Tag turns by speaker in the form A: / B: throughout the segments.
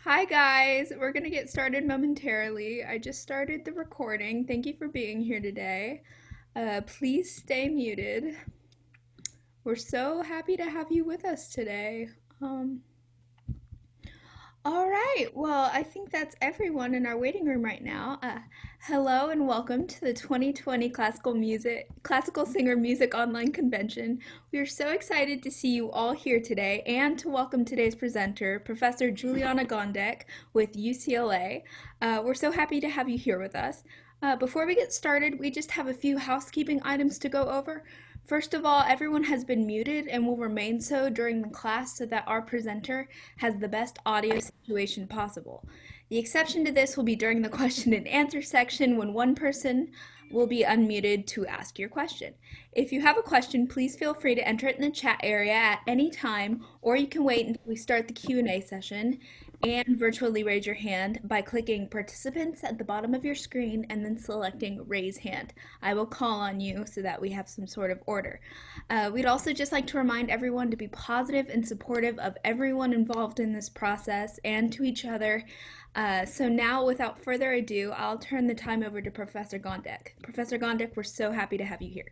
A: Hi guys, we're gonna get started momentarily. I just started the recording. Thank you for being here today. Please stay muted. We're so happy to have you with us today. Um, all right, well, I think that's everyone in our waiting room right now. Hello and welcome to the 2020 Classical Singer Music Online Convention. We are so excited to see you all here today and to welcome today's presenter, Professor Juliana Gondek with UCLA. We're so happy to have you here with us. Before we get started, we just have a few housekeeping items to go over. First of all, everyone has been muted and will remain so during the class so that our presenter has the best audio situation possible. The exception to this will be during the question and answer section when one person will be unmuted to ask your question. If you have a question, please feel free to enter it in the chat area at any time, or you can wait until we start the Q&A session and virtually raise your hand by clicking participants at the bottom of your screen and then selecting raise hand. I will call on you so that we have some sort of order. We'd also just like to remind everyone to be positive and supportive of everyone involved in this process and to each other. So now, without further ado, I'll turn the time over to Professor Gondek. Professor Gondek, we're so happy to have you here.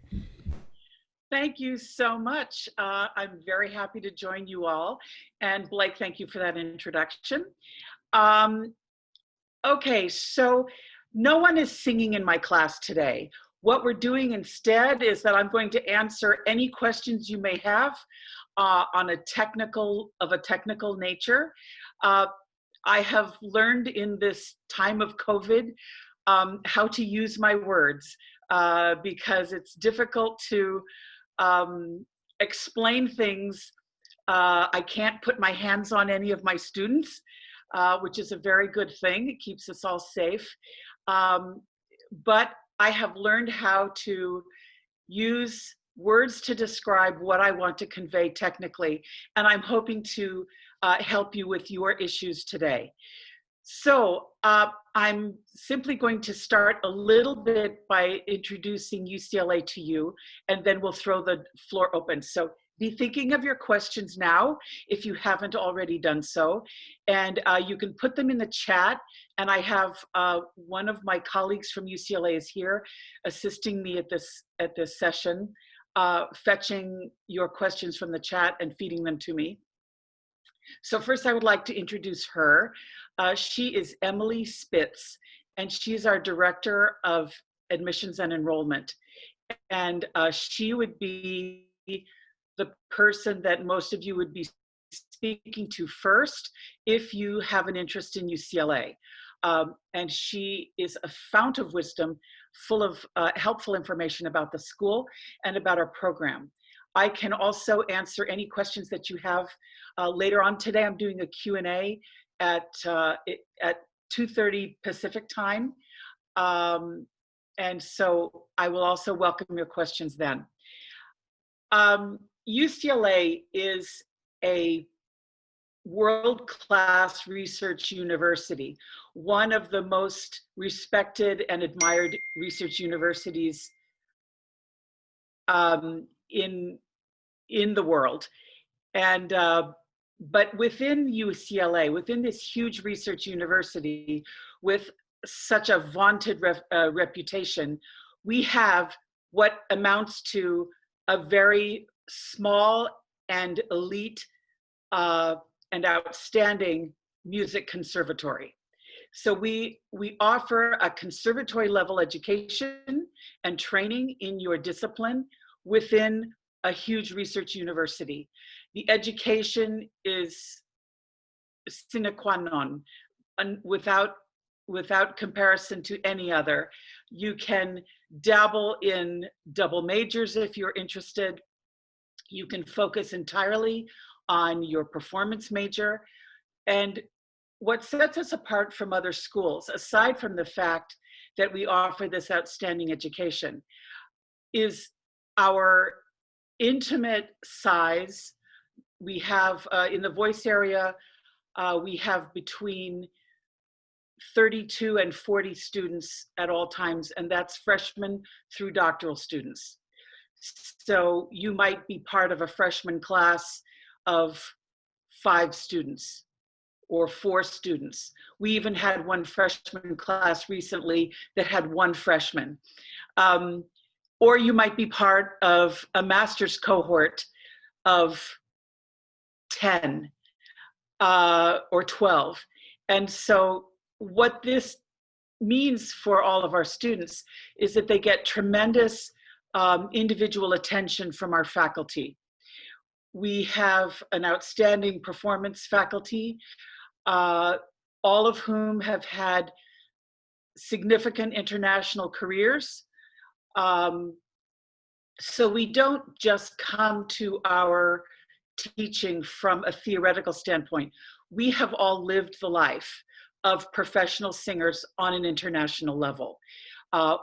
B: Thank you so much. I'm very happy to join you all. And Blake, thank you for that introduction. Okay, so no one is singing in my class today. What we're doing instead is that I'm going to answer any questions you may have on a technical nature. I have learned in this time of COVID how to use my words because it's difficult to explain things. I can't put my hands on any of my students, which is a very good thing. It keeps us all safe. But I have learned how to use words to describe what I want to convey technically, and I'm hoping to help you with your issues today. So I'm simply going to start a little bit by introducing UCLA to you, and then we'll throw the floor open. So be thinking of your questions now if you haven't already done so. And you can put them in the chat. And I have one of my colleagues from UCLA is here assisting me at this session, fetching your questions from the chat and feeding them to me. So first I would like to introduce her. She is Emily Spitz, and she's our Director of Admissions and Enrollment. And she would be the person that most of you would be speaking to first if you have an interest in UCLA. And she is a fount of wisdom, full of helpful information about the school and about our program. I can also answer any questions that you have later on today. I'm doing a Q&A at 2:30 Pacific time. And so I will also welcome your questions then. UCLA is a world-class research university, one of the most respected and admired research universities in the world. And but within UCLA, within this huge research university with such a vaunted reputation, we have what amounts to a very small and elite and outstanding music conservatory. So we offer a conservatory level education and training in your discipline within a huge research university. The education is sine qua non, and without comparison to any other. You can dabble in double majors if you're interested. You can focus entirely on your performance major. And what sets us apart from other schools, aside from the fact that we offer this outstanding education, is our intimate size. We have, in the voice area, we have between 32 and 40 students at all times, and that's freshmen through doctoral students. So you might be part of a freshman class of 5 students. or 4 students. We even had one freshman class recently that had 1 freshman. Or you might be part of a master's cohort of 10 or 12. And so what this means for all of our students is that they get tremendous individual attention from our faculty. We have an outstanding performance faculty, all of whom have had significant international careers. So we don't just come to our teaching from a theoretical standpoint. We have all lived the life of professional singers on an international level,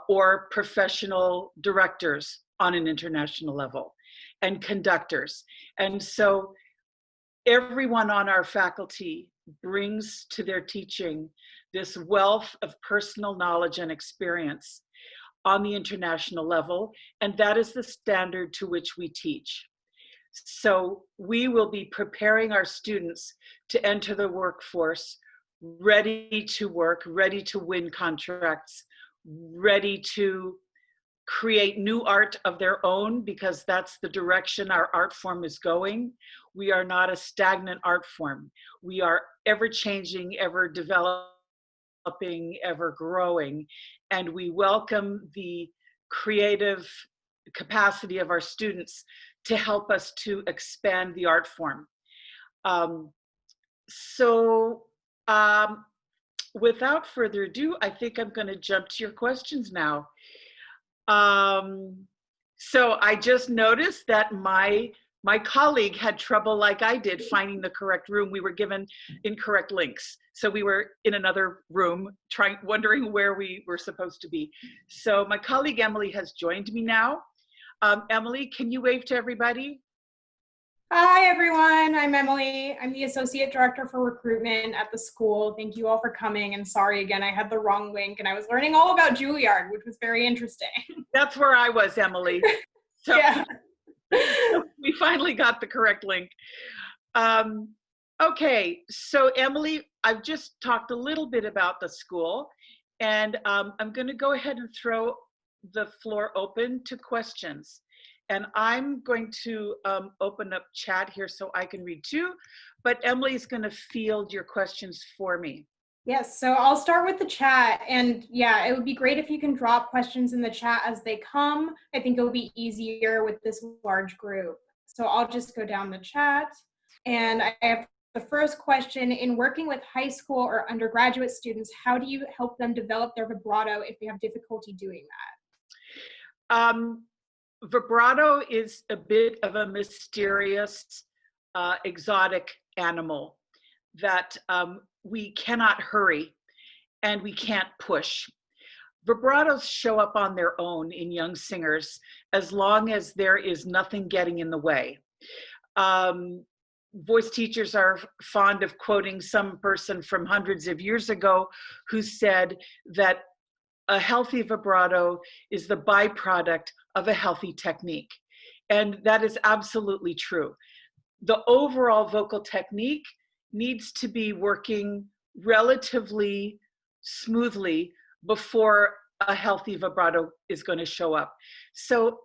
B: or professional directors on an international level, and conductors. And so everyone on our faculty brings to their teaching this wealth of personal knowledge and experience on the international level, and that is the standard to which we teach. So we will be preparing our students to enter the workforce ready to work, ready to win contracts, ready to create new art of their own, because that's the direction our art form is going. We are not a stagnant art form. We are ever changing, ever developing, ever growing, and we welcome the creative capacity of our students to help us to expand the art form. Without further ado, I think I'm going to jump to your questions now. So I just noticed that my colleague had trouble, like I did, finding the correct room. We were given incorrect links. So we were in another room wondering where we were supposed to be. So my colleague Emily has joined me now. Emily, can you wave to everybody?
C: Hi, everyone. I'm Emily. I'm the Associate Director for Recruitment at the school. Thank you all for coming. And sorry again, I had the wrong link and I was learning all about Juilliard, which was very interesting.
B: That's where I was, Emily. So yeah. We finally got the correct link. Okay, so Emily, I've just talked a little bit about the school, and I'm going to go ahead and throw the floor open to questions. And I'm going to open up chat here so I can read too, but Emily's going to field your questions for me.
C: Yes, so I'll start with the chat, and yeah, it would be great if you can drop questions in the chat as they come. I think it would be easier with this large group. So I'll just go down the chat, and I have the first question. In working with high school or undergraduate students, how do you help them develop their vibrato if they have difficulty doing that?
B: Vibrato is a bit of a mysterious, exotic animal that we cannot hurry and we can't push. Vibratos show up on their own in young singers as long as there is nothing getting in the way. Voice teachers are fond of quoting some person from hundreds of years ago who said that a healthy vibrato is the byproduct of a healthy technique. And that is absolutely true. The overall vocal technique needs to be working relatively smoothly before a healthy vibrato is going to show up. So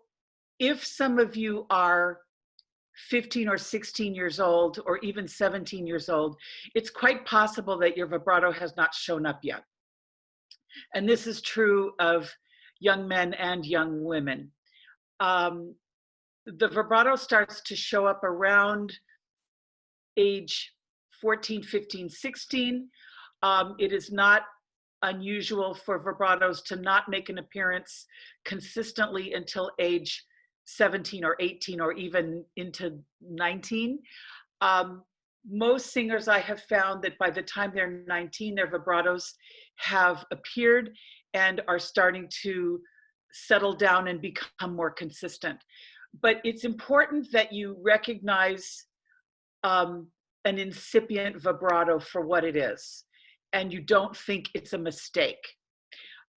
B: if some of you are 15 or 16 years old, or even 17 years old, it's quite possible that your vibrato has not shown up yet. And this is true of young men and young women. The vibrato starts to show up around age 14, 15, 16. It is not unusual for vibratos to not make an appearance consistently until age 17 or 18 or even into 19. Most singers I have found that by the time they're 19, their vibratos have appeared and are starting to settle down and become more consistent. But it's important that you recognize an incipient vibrato for what it is, and you don't think it's a mistake.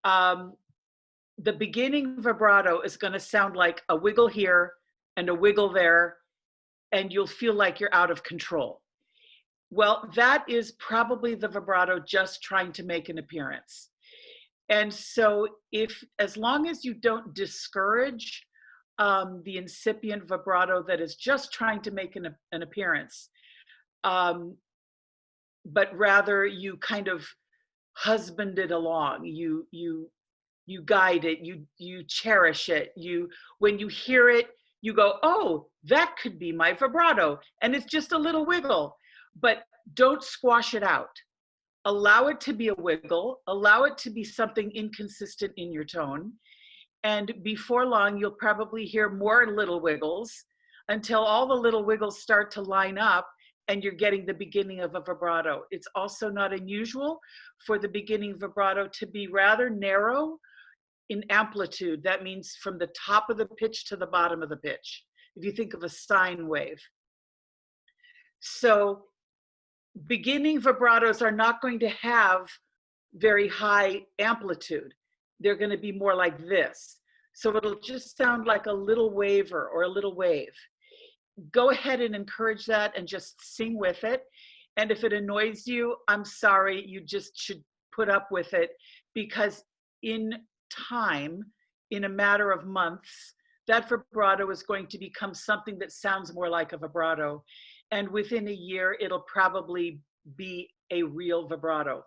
B: The beginning vibrato is going to sound like a wiggle here and a wiggle there, and you'll feel like you're out of control. Well, that is probably the vibrato just trying to make an appearance. And so as long as you don't discourage the incipient vibrato that is just trying to make an appearance, but rather you kind of husband it along, you guide it, you cherish it, when you hear it, you go, oh, that could be my vibrato, and it's just a little wiggle, but don't squash it out. Allow it to be a wiggle, allow it to be something inconsistent in your tone, and before long, you'll probably hear more little wiggles until all the little wiggles start to line up and you're getting the beginning of a vibrato. It's also not unusual for the beginning vibrato to be rather narrow in amplitude. That means from the top of the pitch to the bottom of the pitch, if you think of a sine wave. So beginning vibratos are not going to have very high amplitude. They're going to be more like this. So it'll just sound like a little waver or a little wave. Go ahead and encourage that and just sing with it. And if it annoys you, I'm sorry, you just should put up with it, because in time, in a matter of months, that vibrato is going to become something that sounds more like a vibrato. And within a year, it'll probably be a real vibrato.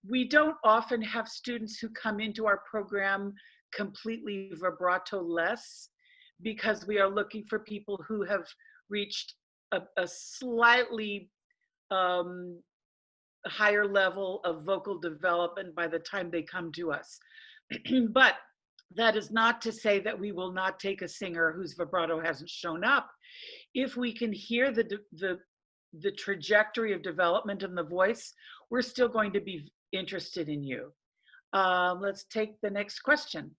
B: We don't often have students who come into our program completely vibrato-less, because we are looking for people who have reached a slightly higher level of vocal development by the time they come to us. But that is not to say that we will not take a singer whose vibrato hasn't shown up. If we can hear the trajectory of development in the voice, we're still going to be interested in you. Let's take the next question.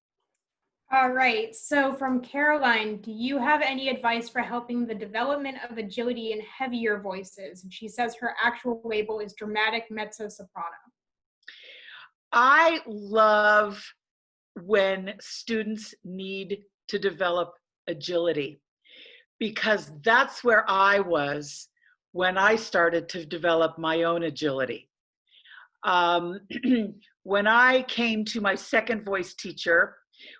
C: All right, so from Caroline, do you have any advice for helping the development of agility in heavier voices? And she says her actual label is dramatic mezzo-soprano.
B: I love when students need to develop agility, because that's where I was when I started to develop my own agility. When I came to my second voice teacher,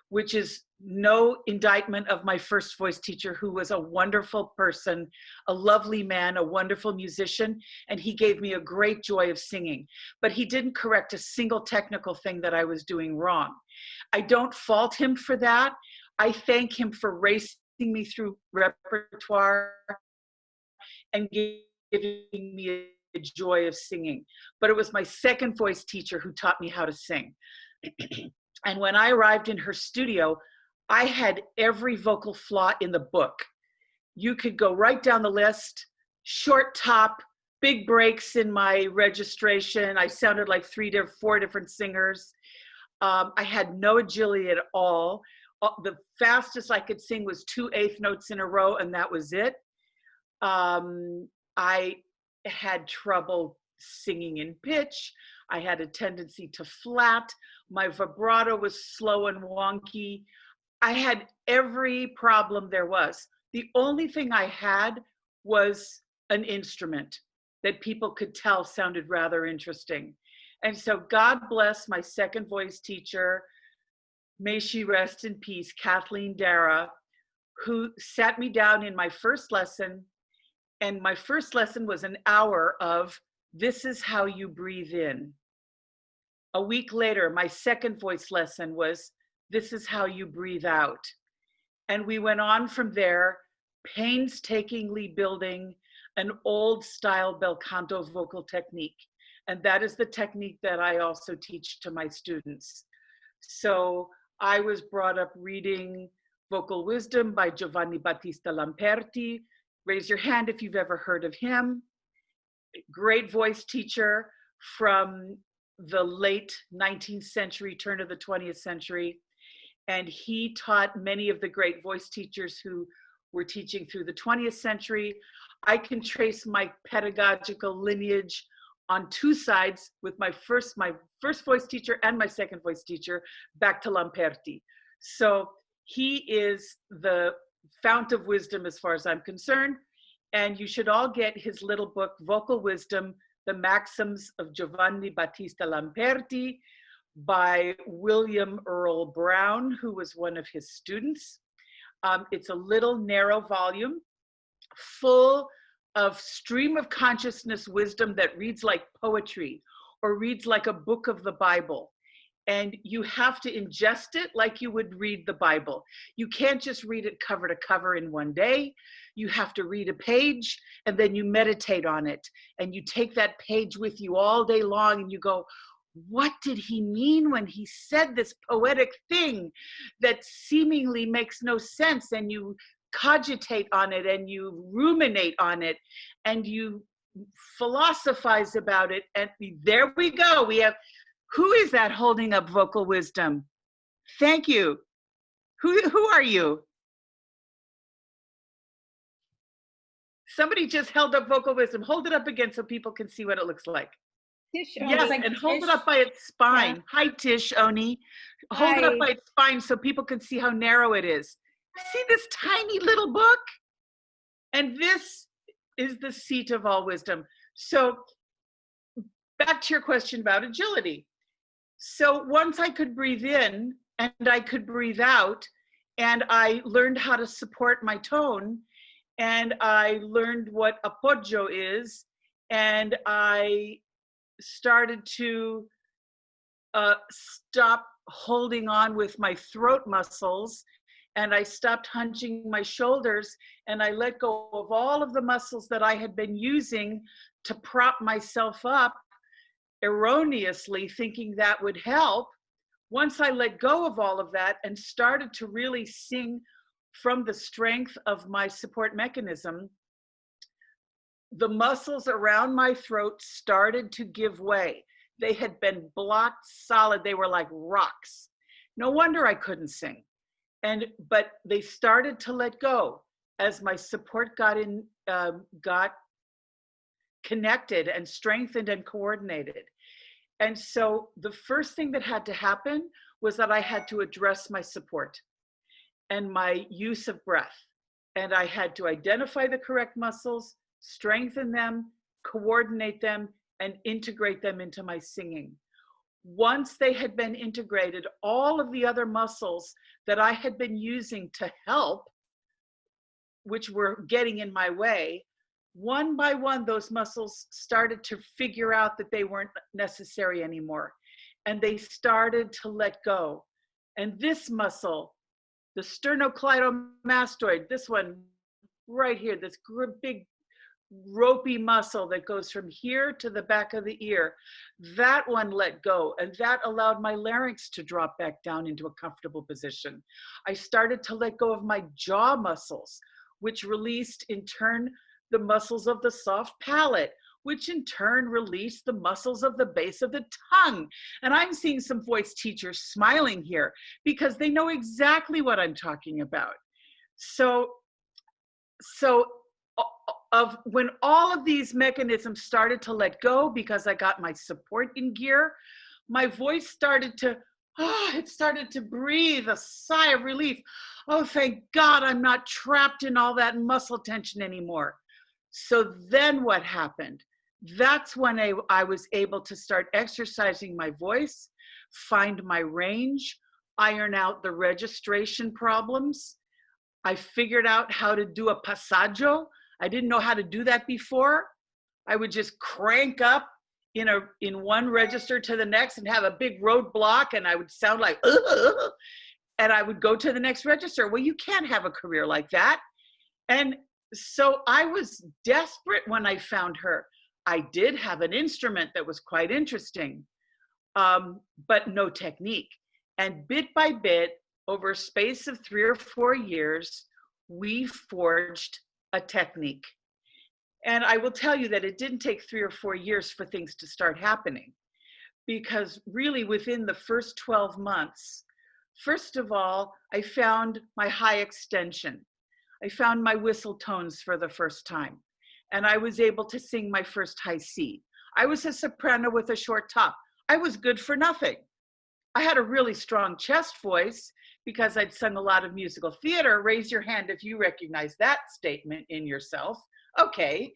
B: which is no indictment of my first voice teacher, who was a wonderful person, a lovely man, a wonderful musician, and he gave me a great joy of singing. But he didn't correct a single technical thing that I was doing wrong. I don't fault him for that. I thank him for racing me through repertoire and giving me a joy of singing. But it was my second voice teacher who taught me how to sing. And when I arrived in her studio, I had every vocal flaw in the book. You could go right down the list: short top, big breaks in my registration. I sounded like 3 to 4 different singers. I had no agility at all. The fastest I could sing was 2 eighth notes in a row, and that was it. I had trouble singing in pitch. I had a tendency to flat. My vibrato was slow and wonky. I had every problem there was. The only thing I had was an instrument that people could tell sounded rather interesting. And so God bless my second voice teacher, may she rest in peace, Kathleen Dara, who sat me down in my first lesson. And my first lesson was an hour of, this is how you breathe in. A week later, my second voice lesson was, this is how you breathe out. And we went on from there, painstakingly building an old style bel canto vocal technique. And that is the technique that I also teach to my students. So I was brought up reading Vocal Wisdom by Giovanni Battista Lamperti. Raise your hand if you've ever heard of him. Great voice teacher from the late 19th century, turn of the 20th century. And he taught many of the great voice teachers who were teaching through the 20th century. I can trace my pedagogical lineage on 2 sides, with my first voice teacher and my second voice teacher, back to Lamperti. So he is the fount of wisdom as far as I'm concerned. And you should all get his little book, Vocal Wisdom, The Maxims of Giovanni Battista Lamperti, by William Earl Brown, who was one of his students. It's a little narrow volume full of stream of consciousness wisdom that reads like poetry or reads like a book of the Bible. And you have to ingest it like you would read the Bible. You can't just read it cover to cover in one day. You have to read a page and then you meditate on it. And you take that page with you all day long and you go, what did he mean when he said this poetic thing that seemingly makes no sense? And you cogitate on it and you ruminate on it and you philosophize about it. And there we go. We have, who is that holding up Vocal Wisdom? Thank you. Who are you? Somebody just held up Vocal Wisdom. Hold it up again so people can see what it looks like.
A: Tish,
B: Yes,
C: like
B: and hold
C: Tish.
B: it up by its spine.
A: Yeah.
B: Hi, Tish, Oni. Hold it up
A: Hi.
B: by its spine so people can see how narrow it is. See this tiny little book? And this is the seat of all wisdom. So back to your question about agility. So once I could breathe in and I could breathe out, and I learned how to support my tone, and I learned what appoggio is, and I started to stop holding on with my throat muscles, and I stopped hunching my shoulders, and I let go of all of the muscles that I had been using to prop myself up erroneously, thinking that would help. Once I let go of all of that and started to really sing from the strength of my support mechanism, the muscles around my throat started to give way. They had been blocked solid. They were like rocks. No wonder I couldn't sing. But they started to let go as my support got connected and strengthened and coordinated. And so the first thing that had to happen was that I had to address my support and my use of breath. And I had to identify the correct muscles, strengthen them, coordinate them, and integrate them into my singing. Once they had been integrated, all of the other muscles that I had been using to help, which were getting in my way, one by one, those muscles started to figure out that they weren't necessary anymore. And they started to let go. And this muscle, the sternocleidomastoid, this one right here, this big ropey muscle that goes from here to the back of the ear, that one let go, and that allowed my larynx to drop back down into a comfortable position. I started to let go of my jaw muscles, which released in turn the muscles of the soft palate, which in turn released the muscles of the base of the tongue. And I'm seeing some voice teachers smiling here because they know exactly what I'm talking about. So when all of these mechanisms started to let go because I got my support in gear, my voice started to, it started to breathe a sigh of relief. Oh, thank God I'm not trapped in all that muscle tension anymore. So then what happened? That's when I was able to start exercising my voice, find my range, iron out the registration problems. I figured out how to do a passaggio. I didn't know how to do that before. I would just crank up in one register to the next and have a big roadblock, and I would sound like, and I would go to the next register. Well, you can't have a career like that. And so I was desperate when I found her. I did have an instrument that was quite interesting, but no technique. And bit by bit, over a space of 3 or 4 years, we forged a technique. And I will tell you that it didn't take 3 or 4 years for things to start happening, because really within the first 12 months, first of all, I found my high extension. I found my whistle tones for the first time, and I was able to sing my first high C. I was a soprano with a short top. I was good for nothing. I had a really strong chest voice because I'd sung a lot of musical theater. Raise your hand if you recognize that statement in yourself. Okay.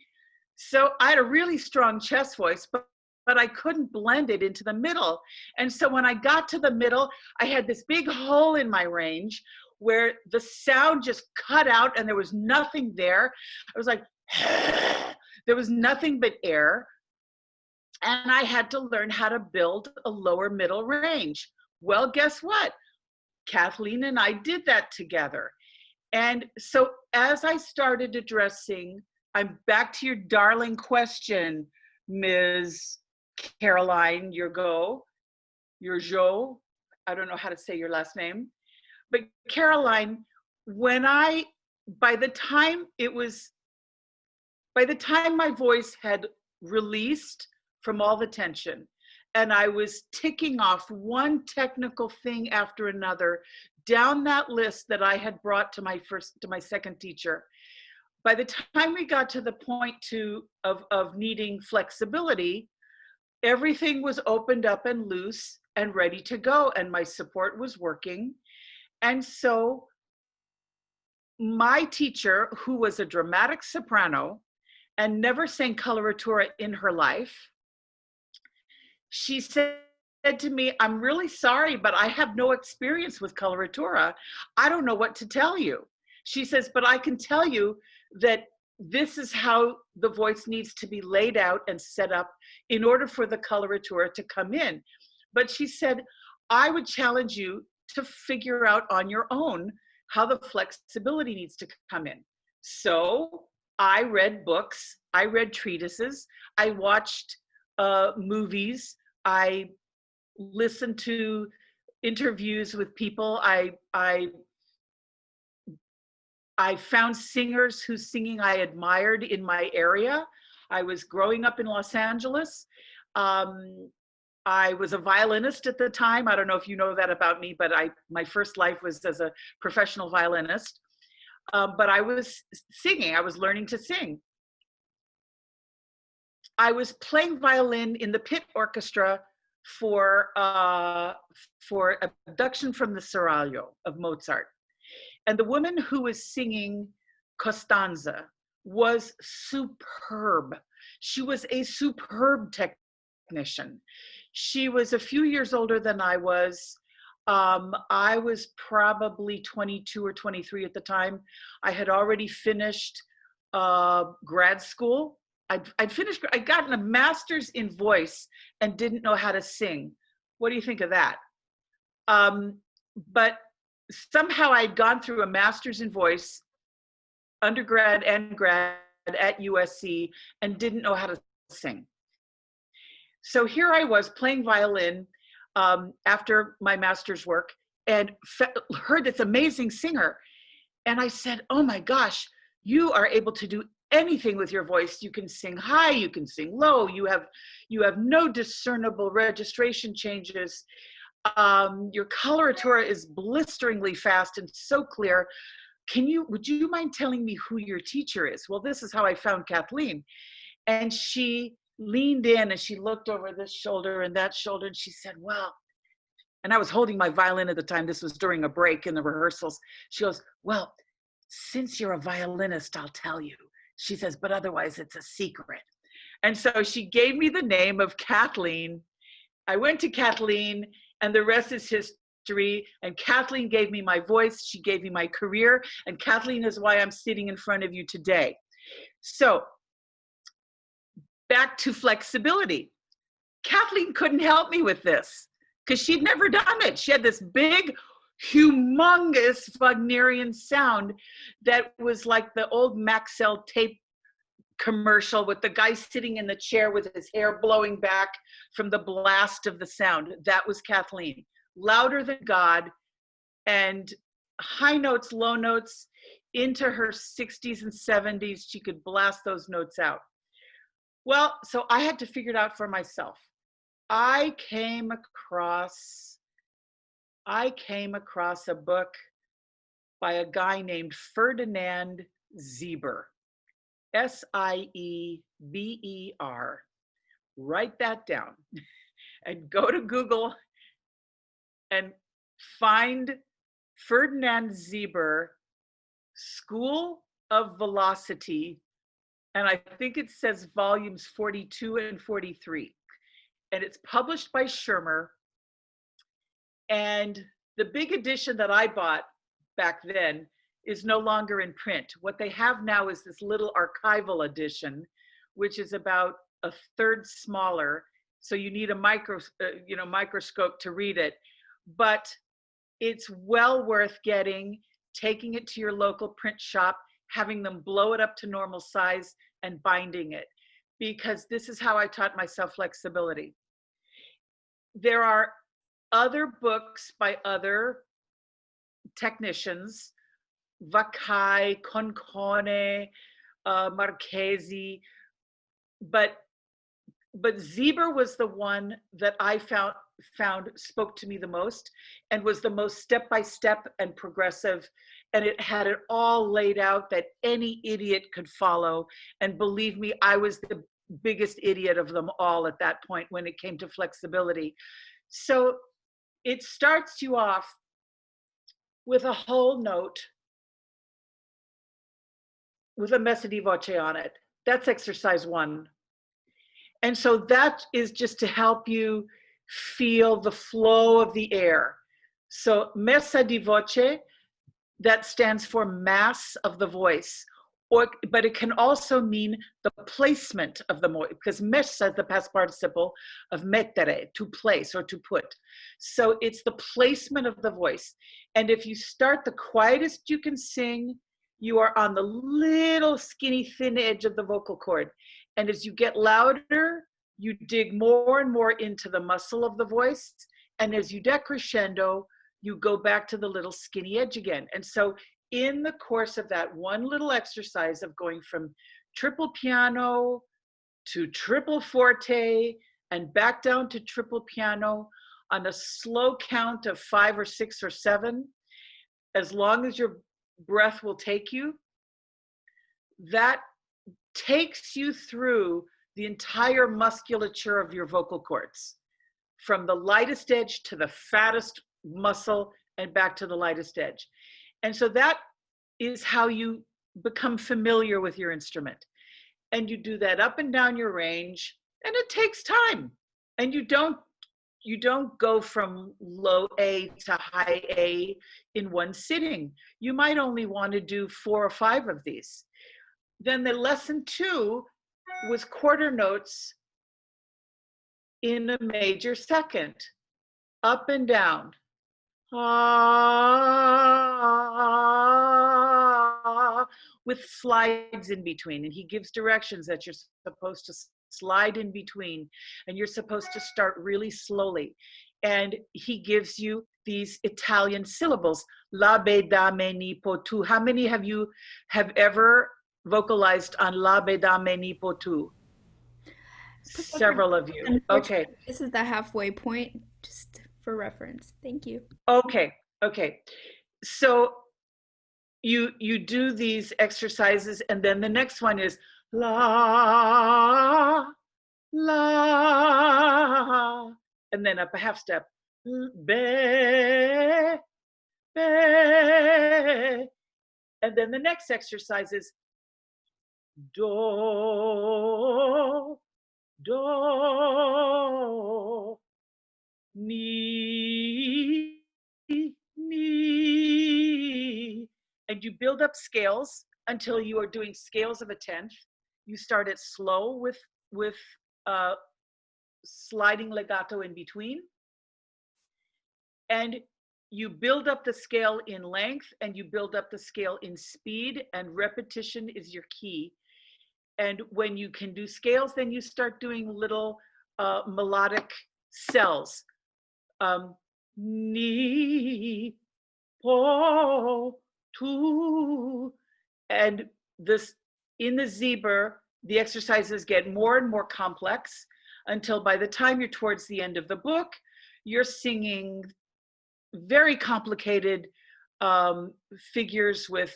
B: So I had a really strong chest voice, but I couldn't blend it into the middle. And so when I got to the middle, I had this big hole in my range where the sound just cut out and there was nothing there. I was like, there was nothing but air. And I had to learn how to build a lower middle range. Well, guess what? Kathleen and I did that together. And so as I started addressing, I'm back to your darling question, Ms. Caroline Urgo, I don't know how to say your last name, but Caroline, by the time my voice had released from all the tension, and I was ticking off one technical thing after another down that list that I had brought to my second teacher. By the time we got to the point of needing flexibility, everything was opened up and loose and ready to go, and my support was working. And so my teacher, who was a dramatic soprano and never sang coloratura in her life, she said to me, "I'm really sorry, but I have no experience with coloratura. I don't know what to tell you." She says, "But I can tell you that this is how the voice needs to be laid out and set up in order for the coloratura to come in." But she said, "I would challenge you to figure out on your own how the flexibility needs to come in." So I read books, I read treatises, I watched movies, I listened to interviews with people. I found singers whose singing I admired in my area. I was growing up in Los Angeles. I was a violinist at the time. I don't know if you know that about me, but my first life was as a professional violinist. But I was singing, I was learning to sing. I was playing violin in the pit orchestra for Abduction from the Seraglio of Mozart. And the woman who was singing Costanza was superb. She was a superb technician. She was a few years older than I was. I was probably 22 or 23 at the time. I had already finished grad school. I'd gotten a master's in voice and didn't know how to sing. What do you think of that? But somehow I'd gone through a master's in voice, undergrad and grad at USC, and didn't know how to sing. So here I was playing violin after my master's work and heard this amazing singer. And I said, "Oh my gosh, you are able to do anything with your voice. You can sing high, you can sing low, you have no discernible registration changes. Your coloratura is blisteringly fast and so clear. Would you mind telling me who your teacher is?" Well, this is how I found Kathleen. And she leaned in and she looked over this shoulder and that shoulder and she said, "Well," and I was holding my violin at the time, this was during a break in the rehearsals. She goes, "Well, since you're a violinist, I'll tell you." She says, "But otherwise it's a secret." And so she gave me the name of Kathleen. I went to Kathleen and the rest is history. And Kathleen gave me my voice. She gave me my career. And Kathleen is why I'm sitting in front of you today. So back to flexibility. Kathleen couldn't help me with this because she'd never done it. She had this big, humongous Wagnerian sound that was like the old Maxell tape commercial with the guy sitting in the chair with his hair blowing back from the blast of the sound. That was Kathleen. Louder than God, and high notes, low notes, into her 60s and 70s, she could blast those notes out. Well, so I had to figure it out for myself. I came across a book by a guy named Ferdinand Sieber, Sieber. Write that down and go to Google and find Ferdinand Sieber, School of Velocity, and I think it says volumes 42 and 43. And it's published by Schirmer. And the big edition that I bought back then is no longer in print. What they have now is this little archival edition, which is about a third smaller. So you need a microscope to read it. But it's well worth getting, taking it to your local print shop, having them blow it up to normal size and binding it, because this is how I taught myself flexibility. There are other books by other technicians, Vaccai, Concone, Marchesi, but Zieber was the one that I found spoke to me the most and was the most step-by-step and progressive, and it had it all laid out that any idiot could follow. And believe me, I was the biggest idiot of them all at that point when it came to flexibility. So it starts you off with a whole note with a messa di voce on it. That's exercise 1. And so that is just to help you feel the flow of the air. So messa di voce, that stands for mass of the voice, but it can also mean the placement of the voice, because messa is the past participle of mettere, to place or to put. So it's the placement of the voice. And if you start the quietest you can sing, you are on the little skinny thin edge of the vocal cord. And as you get louder, you dig more and more into the muscle of the voice. And as you decrescendo, you go back to the little skinny edge again. And so in the course of that one little exercise of going from triple piano to triple forte and back down to triple piano on a slow count of 5 or 6 or 7, as long as your breath will take you, that takes you through the entire musculature of your vocal cords, from the lightest edge to the fattest muscle and back to the lightest edge. And so that is how you become familiar with your instrument. And you do that up and down your range, and it takes time. And you don't go from low A to high A in one sitting. You might only want to do 4 or 5 of these. Then the lesson 2 was quarter notes in a major second, up and down. With slides in between, and he gives directions that you're supposed to slide in between, and you're supposed to start really slowly. And he gives you these Italian syllables, la be da me ni po tu. How many have ever vocalized on la be da me ni po tu? Several of you. Okay.
A: This is the halfway point, just for reference. Thank you.
B: Okay. So you do these exercises, and then the next one is la, la, and then up a half step, be, be, and then the next exercise is do, do, ni, ni, and you build up scales until you are doing scales of a 10th. You start it slow with sliding legato in between, and you build up the scale in length, and you build up the scale in speed, and repetition is your key. And when you can do scales, then you start doing little melodic cells. Ni, po, tu, and this in the Zieber, the exercises get more and more complex until by the time you're towards the end of the book, you're singing very complicated figures with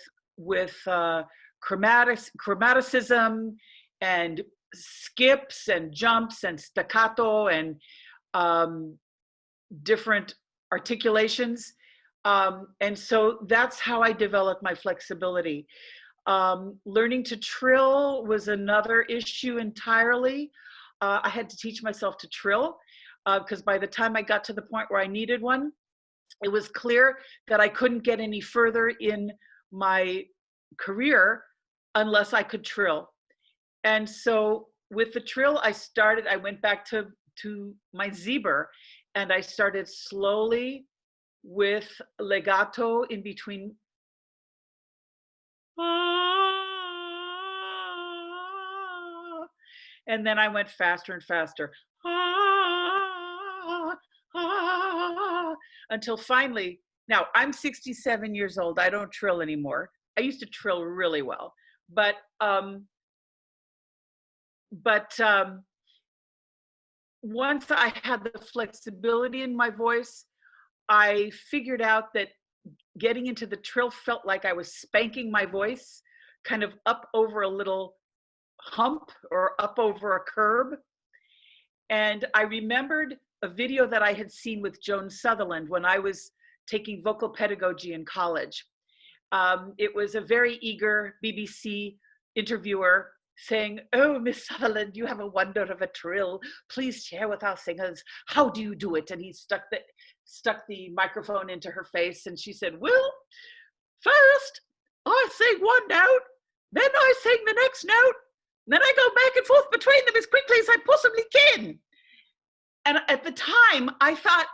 B: chromaticism and skips and jumps and staccato and different articulations. And so that's how I developed my flexibility. Learning to trill was another issue entirely. I had to teach myself to trill because by the time I got to the point where I needed one, it was clear that I couldn't get any further in my career unless I could trill. And so with the trill, I went back to my Zebra, and I started slowly with legato in between. And then I went faster and faster. Until finally, now I'm 67 years old. I don't trill anymore. I used to trill really well, but once I had the flexibility in my voice, I figured out that getting into the trill felt like I was spanking my voice kind of up over a little hump or up over a curb. And I remembered a video that I had seen with Joan Sutherland when I was taking vocal pedagogy in college. It was a very eager BBC interviewer saying, "Oh, Miss Sutherland, you have a wonder of a trill. Please share with our singers. How do you do it?" And he stuck the microphone into her face, and she said, "Well, first I sing one note, then I sing the next note, then I go back and forth between them as quickly as I possibly can." And at the time, I thought,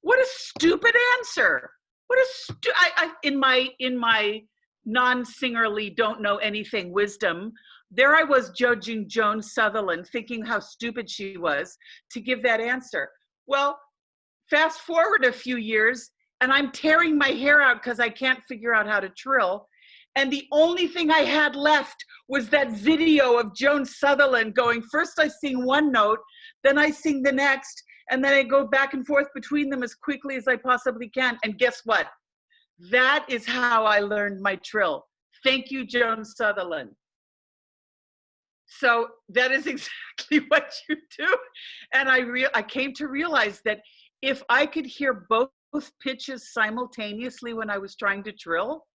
B: what a stupid answer. What a in my non-singerly don't know anything wisdom, there I was judging Joan Sutherland, thinking how stupid she was to give that answer. Well, fast forward a few years, and I'm tearing my hair out because I can't figure out how to trill. And the only thing I had left was that video of Joan Sutherland going, first I sing one note, then I sing the next, and then I go back and forth between them as quickly as I possibly can. And guess what? That is how I learned my trill. Thank you, Joan Sutherland. So that is exactly what you do. And I came to realize that if I could hear both pitches simultaneously when I was trying to trill,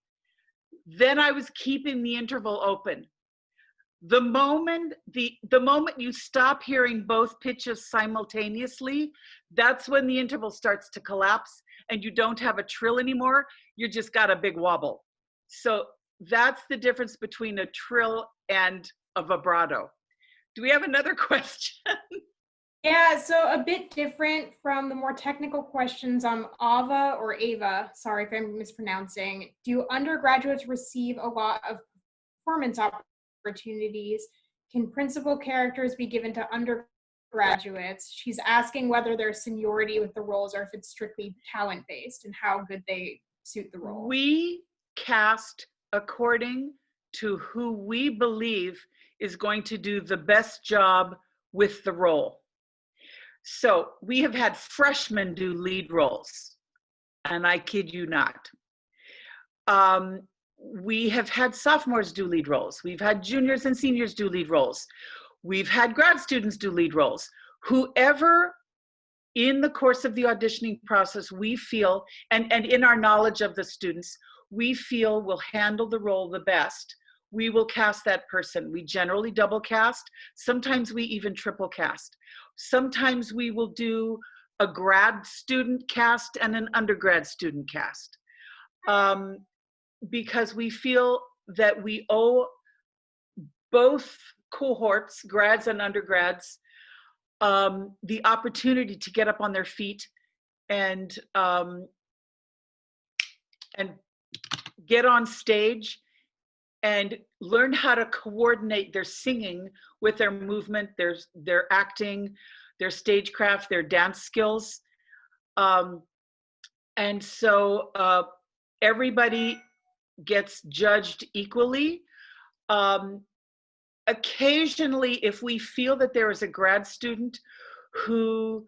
B: then I was keeping the interval open. The moment you stop hearing both pitches simultaneously, that's when the interval starts to collapse and you don't have a trill anymore. You just got a big wobble. So that's the difference between a trill and a vibrato. Do we have another question?
C: Yeah, so a bit different from the more technical questions on Ava or Ava, sorry if I'm mispronouncing. Do undergraduates receive a lot of performance opportunities? Can principal characters be given to undergraduates? She's asking whether there's seniority with the roles or if it's strictly talent-based and how good they suit the role.
B: We cast according to who we believe is going to do the best job with the role. So we have had freshmen do lead roles, and I kid you not. We have had sophomores do lead roles. We've had juniors and seniors do lead roles. We've had grad students do lead roles. Whoever in the course of the auditioning process we feel, and in our knowledge of the students, we feel will handle the role the best, we will cast that person. We generally double cast. Sometimes we even triple cast. Sometimes we will do a grad student cast and an undergrad student cast. Because we feel that we owe both cohorts, grads and undergrads, the opportunity to get up on their feet and get on stage and learn how to coordinate their singing with their movement, their acting, their stagecraft, their dance skills. And so everybody gets judged equally. Occasionally, if we feel that there is a grad student who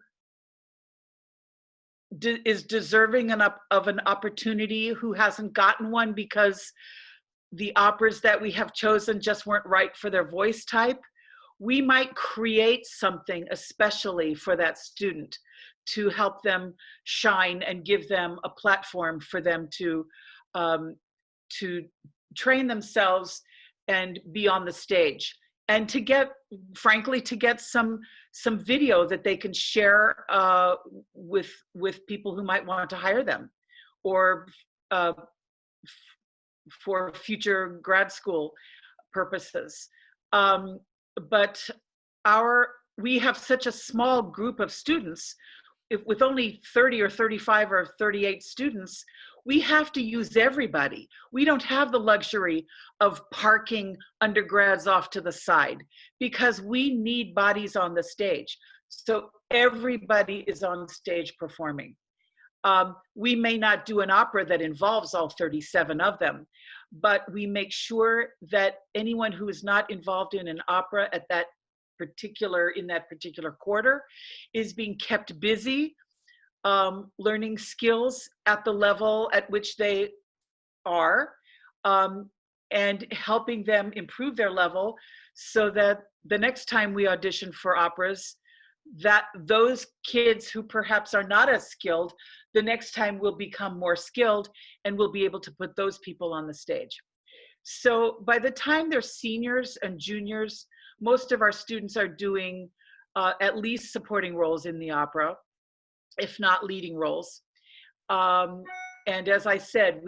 B: is deserving of an opportunity, who hasn't gotten one because the operas that we have chosen just weren't right for their voice type, we might create something especially for that student to help them shine and give them a platform for them to train themselves and be on the stage, and to get, frankly, to get some video that they can share with people who might want to hire them, or for future grad school purposes. But we have such a small group of students. With only 30 or 35 or 38 students, we have to use everybody. We don't have the luxury of parking undergrads off to the side, because we need bodies on the stage. So everybody is on stage performing. We may not do an opera that involves all 37 of them, but we make sure that anyone who is not involved in an opera in that particular quarter is being kept busy, learning skills at the level at which they are, and helping them improve their level, so that the next time we audition for operas, that those kids who perhaps are not as skilled, the next time will become more skilled, and we'll be able to put those people on the stage. So by the time they're seniors and juniors, most of our students are doing at least supporting roles in the opera, if not leading roles. And as I said,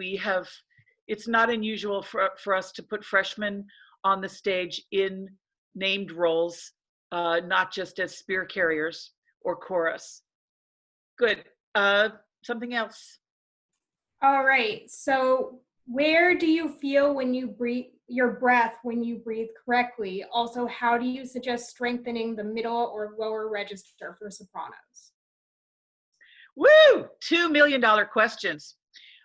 B: it's not unusual for us to put freshmen on the stage in named roles, not just as spear carriers or chorus. Good. Something else?
C: All right. So where do you feel when you breathe, your breath when you breathe correctly? Also, how do you suggest strengthening the middle or lower register for sopranos?
B: Woo! $2 million questions.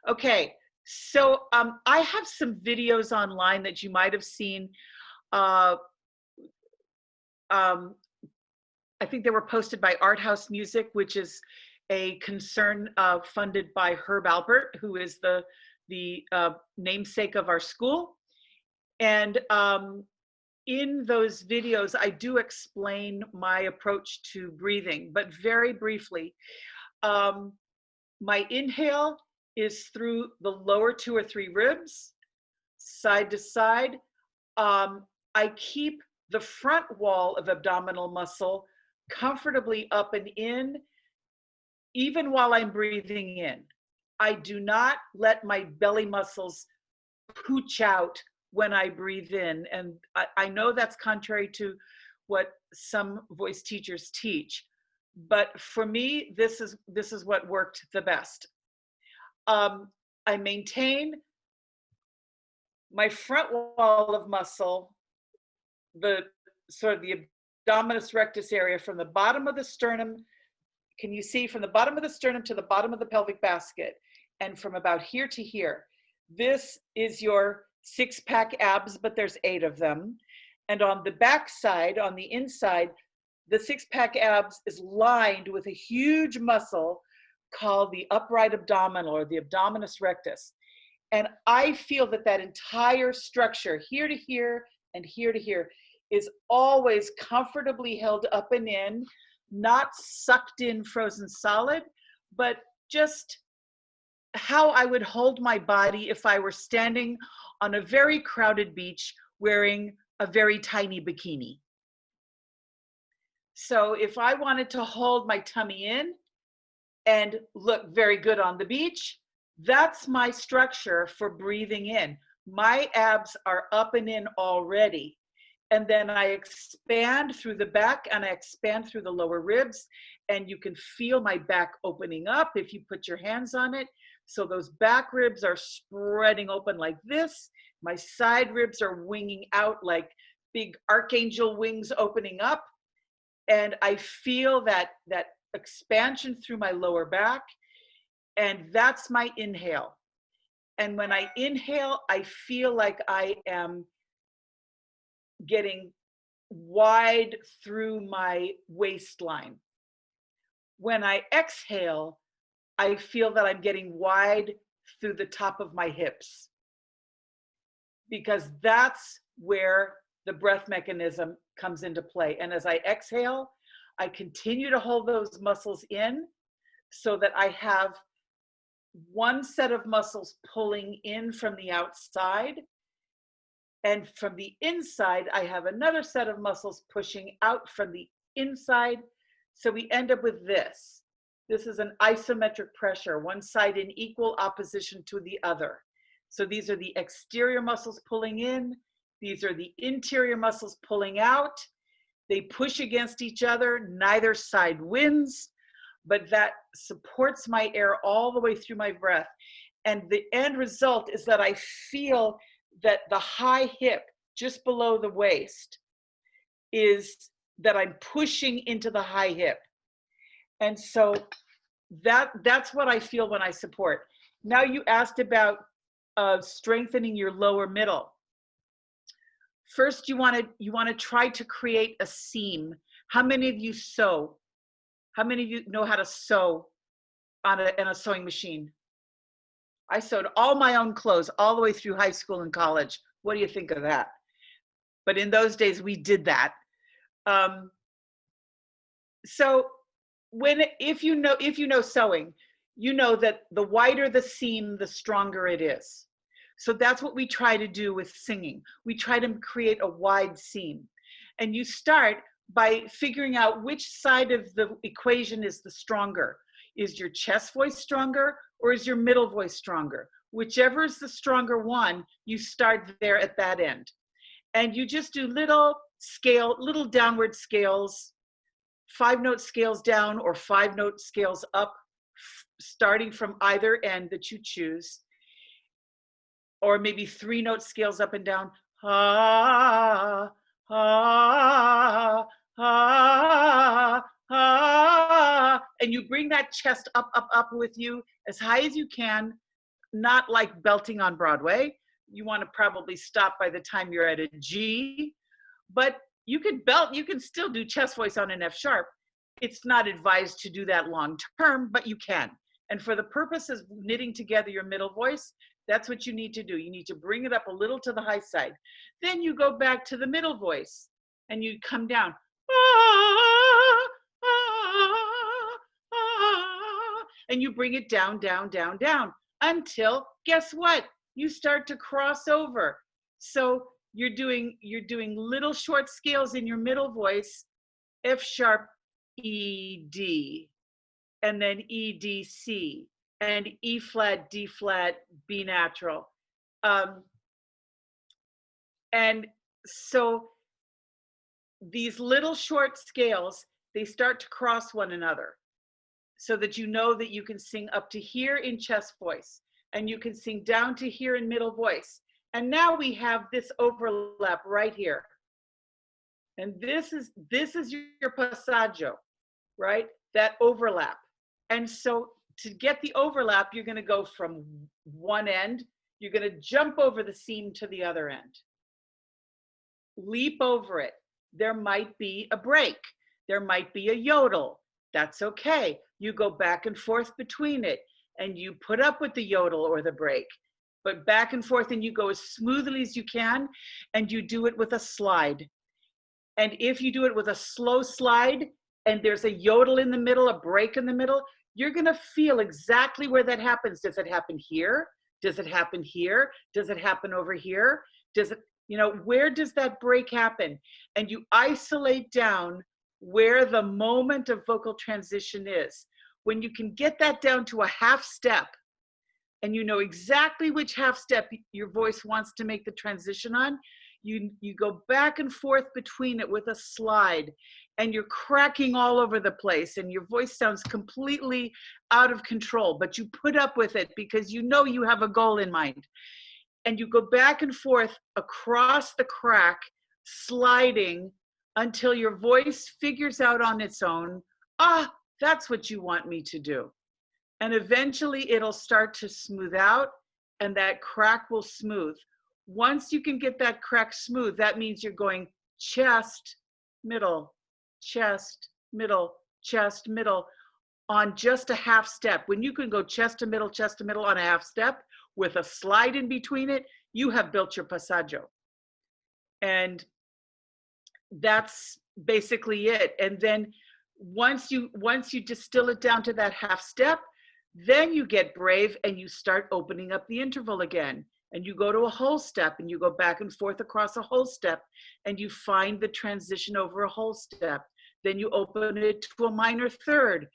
B: Okay, so I have some videos online that you might have seen. I think they were posted by Art House Music, which is a concern funded by Herb Alpert, who is the namesake of our school. And in those videos, I do explain my approach to breathing, but very briefly. My inhale is through the lower 2 or 3 ribs, side to side. I keep the front wall of abdominal muscle comfortably up and in, even while I'm breathing in. I do not let my belly muscles pooch out when I breathe in. And I know that's contrary to what some voice teachers teach, but for me, this is what worked the best. I maintain my front wall of muscle, the sort of the abdominis rectus area, from the bottom of the sternum. Can you see from the bottom of the sternum to the bottom of the pelvic basket, and from about here to here? This is your 6-pack abs, but there's 8 of them. And on the back side, on the inside, the 6-pack abs is lined with a huge muscle called the upright abdominal, or the abdominis rectus. And I feel that that entire structure, here to here and here to here, is always comfortably held up and in, not sucked in frozen solid, but just how I would hold my body if I were standing on a very crowded beach wearing a very tiny bikini. So if I wanted to hold my tummy in and look very good on the beach, that's my structure for breathing in. My abs are up and in already. And then I expand through the back and I expand through the lower ribs. And you can feel my back opening up if you put your hands on it. So those back ribs are spreading open like this. My side ribs are winging out like big archangel wings opening up. And I feel that expansion through my lower back. And that's my inhale. And when I inhale, I feel like I am getting wide through my waistline. When I exhale, I feel that I'm getting wide through the top of my hips, because that's where the breath mechanism comes into play. And as I exhale, I continue to hold those muscles in so that I have one set of muscles pulling in from the outside And from the inside, I have another set of muscles pushing out from the inside. So we end up with this. This is an isometric pressure, one side in equal opposition to the other. So these are the exterior muscles pulling in. These are the interior muscles pulling out. They push against each other. Neither side wins, but that supports my air all the way through my breath. And the end result is that I feel that the high hip just below the waist is that I'm pushing into the high hip. And so that's what I feel when I support. Now you asked about strengthening your lower middle. First, you want to try to create a seam. How many of you sew? How many of you know how to sew on a sewing machine? I sewed all my own clothes all the way through high school and college. What do you think of that? But in those days, we did that. So if you know sewing, you know that the wider the seam, the stronger it is. So that's what we try to do with singing. We try to create a wide seam. And you start by figuring out which side of the equation is the stronger. Is your chest voice stronger or is your middle voice stronger? Whichever is the stronger one, you start there at that end. And you just do little downward scales, 5-note scales down or 5-note scales up, starting from either end that you choose. Or maybe 3-note scales up and down. Ha, ha, ha, ha. And you bring that chest up, up, up with you as high as you can, not like belting on Broadway. You want to probably stop by the time you're at a G, but you could belt, you can still do chest voice on an F sharp. It's not advised to do that long term, but you can. And for the purpose of knitting together your middle voice, that's what you need to do. You need to bring it up a little to the high side. Then you go back to the middle voice and you come down. And you bring it down, down, down, down until, guess what? You start to cross over. So you're doing little short scales in your middle voice, F sharp, E, D, and then E, D, C, and E flat, D flat, B natural. And so these little short scales, they start to cross one another so that you know that you can sing up to here in chest voice and you can sing down to here in middle voice. And now we have this overlap right here. And this is your passaggio, right? That overlap. And so to get the overlap, you're going to go from one end, you're going to jump over the seam to the other end. Leap over it. There might be a break. There might be a yodel. That's okay. You go back and forth between it and you put up with the yodel or the break, but back and forth, and you go as smoothly as you can, and you do it with a slide. And if you do it with a slow slide and there's a yodel in the middle, a break in the middle, you're going to feel exactly where that happens. Does it happen here? Does it happen here? Does it happen over here? Does it, where does that break happen? And you isolate down where the moment of vocal transition is. When you can get that down to a half step, and you know exactly which half step your voice wants to make the transition on, you go back and forth between it with a slide, and you're cracking all over the place, and your voice sounds completely out of control, but you put up with it because you know you have a goal in mind. And you go back and forth across the crack, sliding until your voice figures out on its own, that's what you want me to do. And eventually it'll start to smooth out and that crack will smooth. Once you can get that crack smooth, that means you're going chest, middle, chest, middle, chest, middle on just a half step. When you can go chest to middle on a half step with a slide in between it, you have built your passaggio. And that's basically it. And then once you distill it down to that half step, then you get brave and you start opening up the interval again. and you go to a whole step and you go back and forth across a whole step and you find the transition over a whole step. Then you open it to a minor third,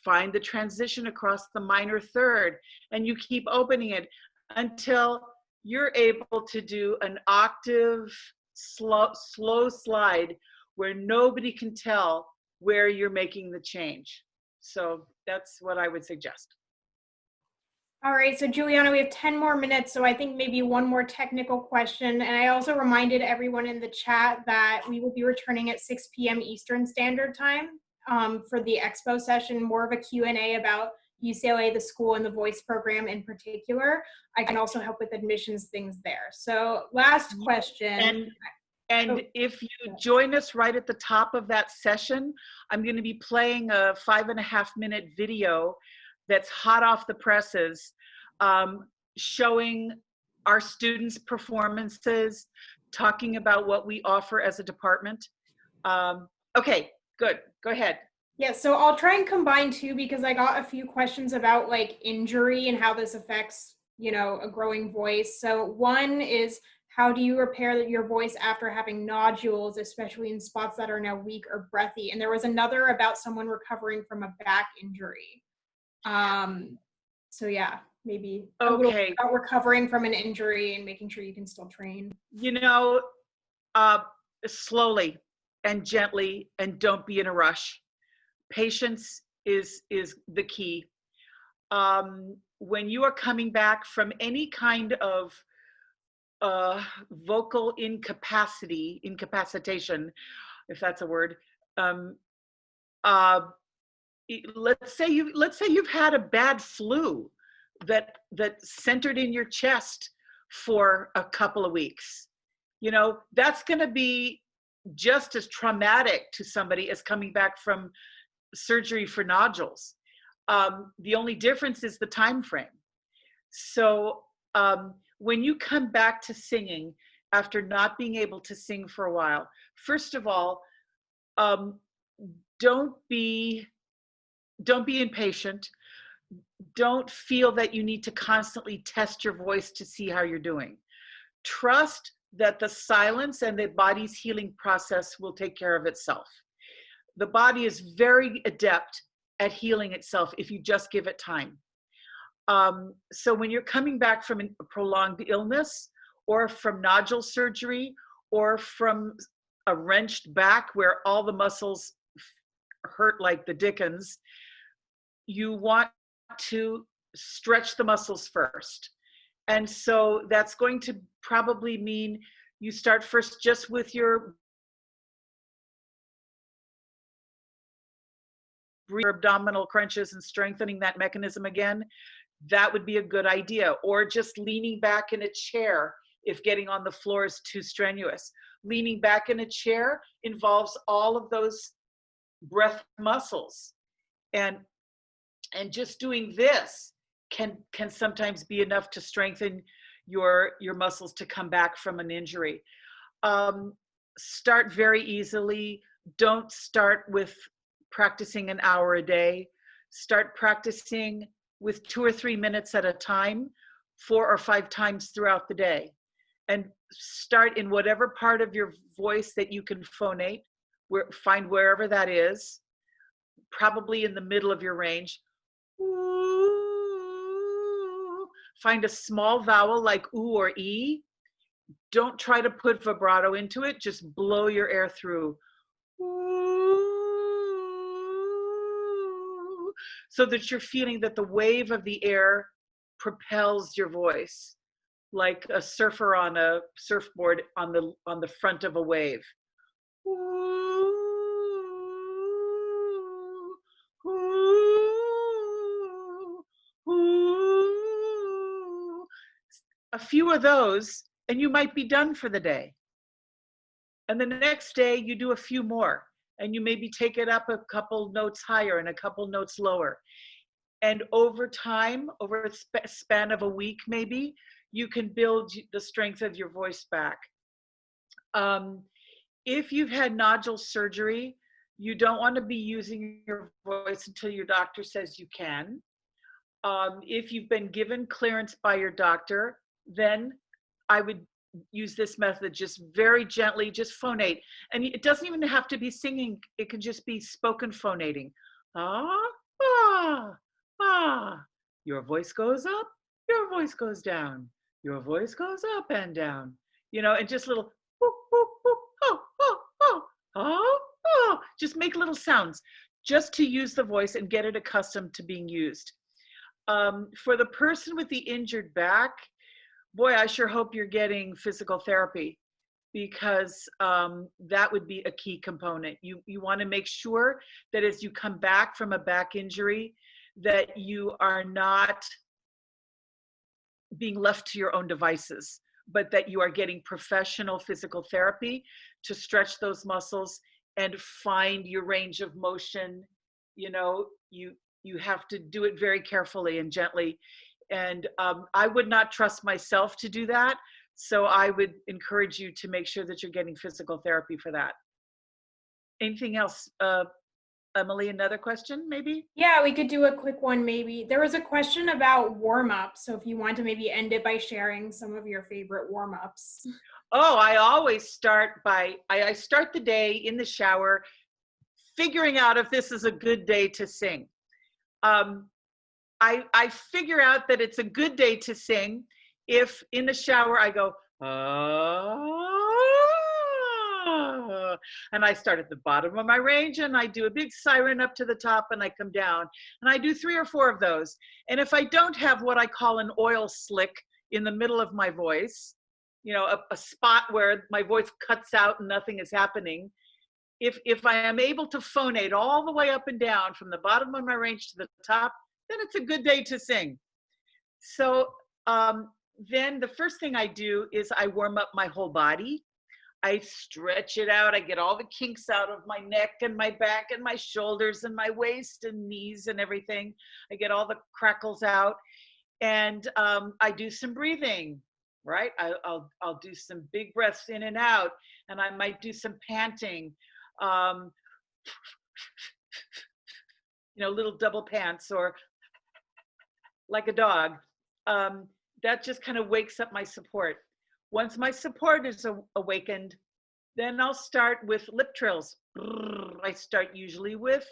B: find the transition across the minor third, and you keep opening it until you're able to do an octave slow slide where nobody can tell where you're making the change. So that's what I would suggest.
C: All right, so Juliana, we have 10 more minutes, so I think maybe one more technical question. And I also reminded everyone in the chat that we will be returning at 6 p.m. Eastern Standard Time for the expo session, more of a Q&A about UCLA, the school, and the voice program in particular. I can also help with admissions things there. So last question.
B: And if you join us right at the top of that session, I'm going to be playing a 5.5-minute video that's hot off the presses, showing our students' performances, talking about what we offer as a department. Okay, good. Go ahead.
C: Yeah, so I'll try and combine two because I got a few questions about like injury and how this affects, you know, a growing voice. So one is, how do you repair your voice after having nodules, especially in spots that are now weak or breathy? And there was another about someone recovering from a back injury. So yeah, maybe a little bit about recovering from an injury and making sure you can still train.
B: You know, slowly and gently, and don't be in a rush. Patience is the key. When you are coming back from any kind of vocal incapacitation, if that's a word, let's say you've had a bad flu that centered in your chest for a couple of weeks. You know, that's going to be just as traumatic to somebody as coming back from surgery for nodules. The only difference is the time frame. So when you come back to singing after not being able to sing for a while, first of all, don't be impatient. Don't feel that you need to constantly test your voice to see how you're doing. Trust that the silence and the body's healing process will take care of itself. The body is very adept at healing itself if you just give it time. So when you're coming back from a prolonged illness or from nodule surgery or from a wrenched back where all the muscles hurt like the dickens, you want to stretch the muscles first. And so that's going to probably mean you start first just with your abdominal crunches and strengthening that mechanism again. That would be a good idea. Or just leaning back in a chair if getting on the floor is too strenuous. Leaning back in a chair involves all of those breath muscles. And just doing this can sometimes be enough to strengthen your muscles to come back from an injury. Start very easily. Don't start with practicing an hour a day. Start practicing with 2 or 3 minutes at a time, 4 or 5 times throughout the day. And start in whatever part of your voice that you can phonate, find wherever that is, probably in the middle of your range. Ooh. Find a small vowel like oo or e. Don't try to put vibrato into it, just blow your air through. Ooh. So that you're feeling that the wave of the air propels your voice like a surfer on a surfboard on the front of a wave. Ooh. Ooh. Ooh. A few of those, and you might be done for the day. And the next day, you do a few more, and you maybe take it up a couple notes higher and a couple notes lower. And over time, over a span of a week, maybe, you can build the strength of your voice back. If you've had nodule surgery, you don't want to be using your voice until your doctor says you can. If you've been given clearance by your doctor, then I would use this method, just very gently, just phonate. And it doesn't even have to be singing. It can just be spoken phonating. Ah, ah, ah. Your voice goes up, your voice goes down, your voice goes up and down. You know, and just little, whoop, whoop, whoop, oh, oh, oh, oh, oh. Just make little sounds just to use the voice and get it accustomed to being used. For the person with the injured back, boy, I sure hope you're getting physical therapy, because that would be a key component. You want to make sure that as you come back from a back injury, that you are not being left to your own devices, but that you are getting professional physical therapy to stretch those muscles and find your range of motion. You know, you have to do it very carefully and gently. And I would not trust myself to do that. So I would encourage you to make sure that you're getting physical therapy for that. Anything else? Emily, another question maybe?
C: Yeah, we could do a quick one maybe. There was a question about warm-ups. So if you want to maybe end it by sharing some of your favorite warm-ups.
B: Oh, I always start by, I start the day in the shower, figuring out if this is a good day to sing. I figure out that it's a good day to sing if in the shower I go, ah, and I start at the bottom of my range and I do a big siren up to the top and I come down, and I do 3 or 4 of those. And if I don't have what I call an oil slick in the middle of my voice, you know, a spot where my voice cuts out and nothing is happening, if I am able to phonate all the way up and down from the bottom of my range to the top, then it's a good day to sing. So then the first thing I do is I warm up my whole body. I stretch it out. I get all the kinks out of my neck and my back and my shoulders and my waist and knees and everything. I get all the crackles out, and I do some breathing, right? I'll do some big breaths in and out, and I might do some panting. You know, little double pants, or like a dog. That just kind of wakes up my support. Once my support is awakened, then I'll start with lip trills. I start usually with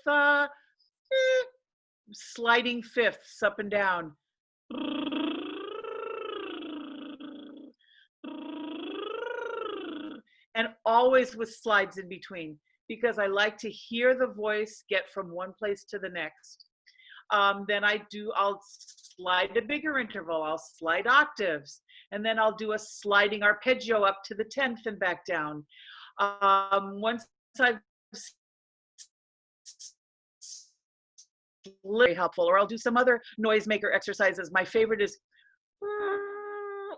B: sliding fifths up and down. And always with slides in between, because I like to hear the voice get from one place to the next. Then I'll slide a bigger interval, I'll slide octaves, and then I'll do a sliding arpeggio up to the 10th and back down. Once I've very helpful, or I'll do some other noisemaker exercises. My favorite is,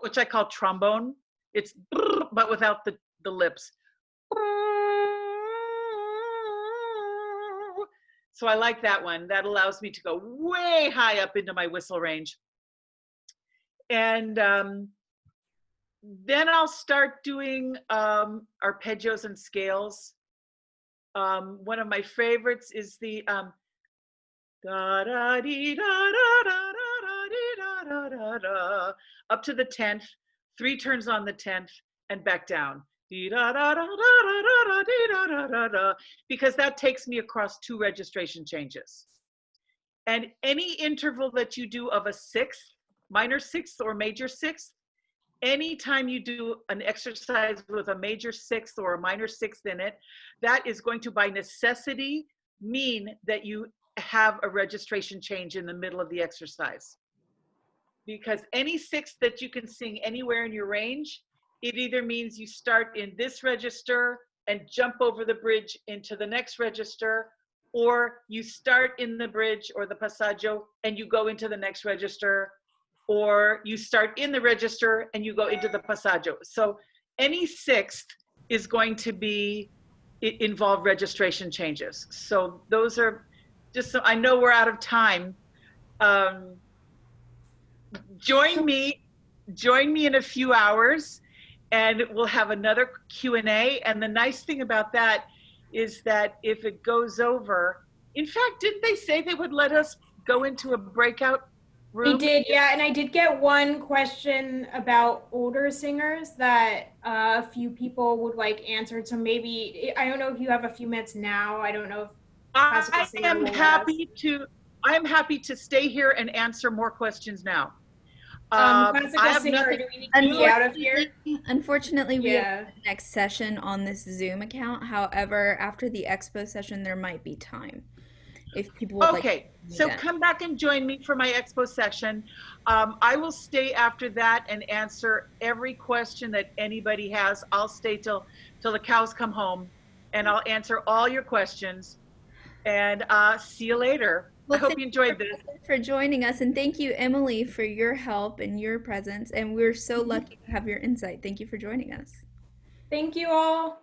B: which I call trombone. It's but without the lips. So I like that one. That allows me to go way high up into my whistle range. And then I'll start doing arpeggios and scales. One of my favorites is the da da dee da da da da dee da da da da, up to the 10th, 3 turns on the 10th, and back down. Dee da da da da da da dee da da da da, because that takes me across 2 registration changes. And any interval that you do of a 6th, minor 6th or major 6th, anytime you do an exercise with a major 6th or a minor 6th in it, that is going to by necessity mean that you have a registration change in the middle of the exercise. Because any 6th that you can sing anywhere in your range, it either means you start in this register and jump over the bridge into the next register, or you start in the bridge or the passaggio and you go into the next register, or you start in the register and you go into the passaggio. So any 6th is going to involve registration changes. So those are just, so I know we're out of time. Join me in a few hours, and we'll have another Q&A. And the nice thing about that is that if it goes over, in fact, didn't they say they would let us go into a breakout
C: We
B: room?
C: did, yeah, and I did get one question about older singers that a few people would like answered. So maybe I don't know if you have a few minutes now. I don't know if classical
B: I
C: singer
B: am
C: will let us.
B: happy to. I'm happy to stay here and answer more questions now. I
C: Classical
B: have
C: singer,
B: nothing
C: do we need
B: to
C: to
B: do.
C: be out of here?
A: Unfortunately, we have
C: Yeah.
A: the next session on this Zoom account. However, after the expo session, there might be time if people would like to
B: Okay,
A: continue
B: so
A: then.
B: come back and join me for my expo session. I will stay after that and answer every question that anybody has. I'll stay till the cows come home, and I'll answer all your questions. And see you later. I
A: Well,
B: hope
A: thank
B: you
A: you,
B: enjoyed this.
A: Professor, for joining us, and thank you, Emily, for your help and your presence. And we're so lucky to have your insight. Thank you for joining us.
C: Thank you all.